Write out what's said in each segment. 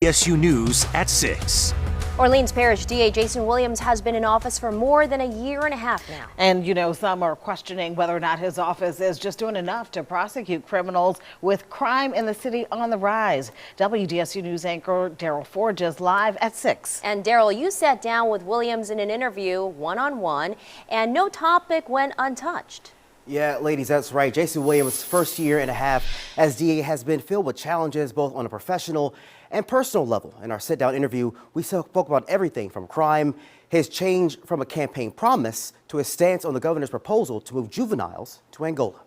WDSU News at 6. Orleans Parish DA Jason Williams has been in office for more than a year and a half now. And, some are questioning whether or not his office is just doing enough to prosecute criminals with crime in the city on the rise. WDSU News anchor Daryl Forge is live at 6. And Daryl, you sat down with Williams in an interview one-on-one, and no topic went untouched. Yeah, ladies, that's right. Jason Williams' first year and a half as DA has been filled with challenges both on a professional and personal level. In our sit-down interview, we spoke about everything from crime, his change from a campaign promise, to his stance on the governor's proposal to move juveniles to Angola.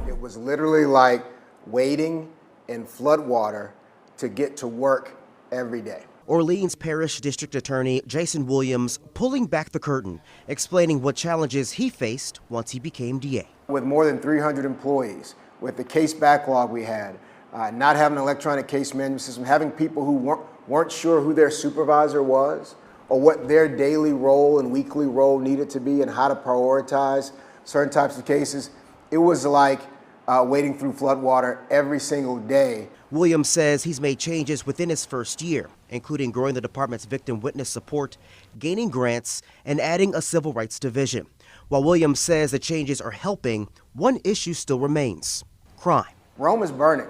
It was literally like wading in flood water to get to work every day. Orleans Parish District Attorney Jason Williams pulling back the curtain, explaining what challenges he faced once he became DA. With more than 300 employees, with the case backlog we had, not having an electronic case management system, having people who weren't sure who their supervisor was or what their daily role and weekly role needed to be and how to prioritize certain types of cases, it was like wading through floodwater every single day. Williams says he's made changes within his first year, including growing the department's victim witness support, gaining grants, and adding a civil rights division. While Williams says the changes are helping, one issue still remains: crime. Rome is burning.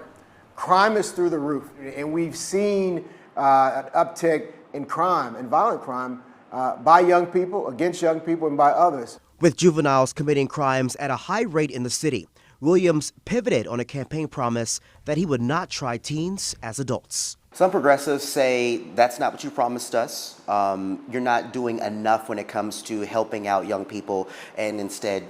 Crime is through the roof, and we've seen an uptick in crime and violent crime by young people, against young people, and by others. With juveniles committing crimes at a high rate in the city, Williams pivoted on a campaign promise that he would not try teens as adults. Some progressives say that's not what you promised us. You're not doing enough when it comes to helping out young people and instead,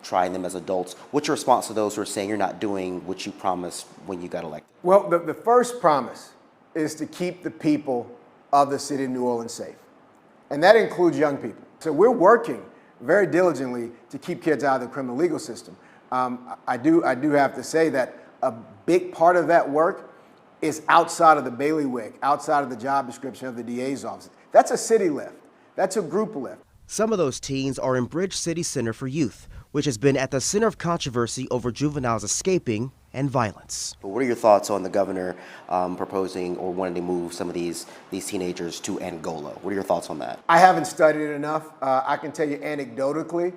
trying them as adults. What's your response to those who are saying you're not doing what you promised when you got elected? Well, the first promise is to keep the people of the city of New Orleans safe. And that includes young people. So we're working very diligently to keep kids out of the criminal legal system. I do have to say that a big part of that work is outside of the bailiwick, outside of the job description of the DA's office. That's a city lift. That's a group lift. Some of those teens are in Bridge City Center for Youth, which has been at the center of controversy over juveniles escaping and violence. But what are your thoughts on the governor proposing or wanting to move some of these teenagers to Angola? What are your thoughts on that? I haven't studied it enough. I can tell you anecdotally,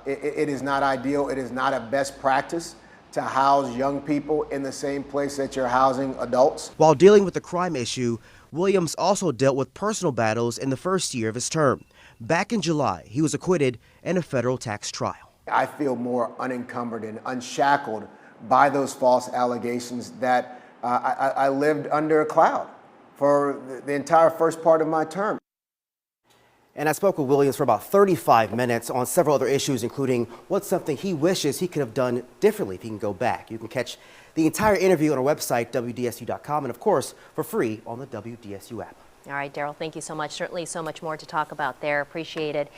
it is not ideal. It is not a best practice to house young people in the same place that you're housing adults. While dealing with the crime issue, Williams also dealt with personal battles in the first year of his term. Back in July, he was acquitted in a federal tax trial. I feel more unencumbered and unshackled by those false allegations that I lived under a cloud for the entire first part of my term. And I spoke with Williams for about 35 minutes on several other issues, including what's something he wishes he could have done differently if he can go back. You can catch the entire interview on our website, WDSU.com, and of course, for free on the WDSU app. All right, Daryl, thank you so much. Certainly so much more to talk about there. Appreciate it.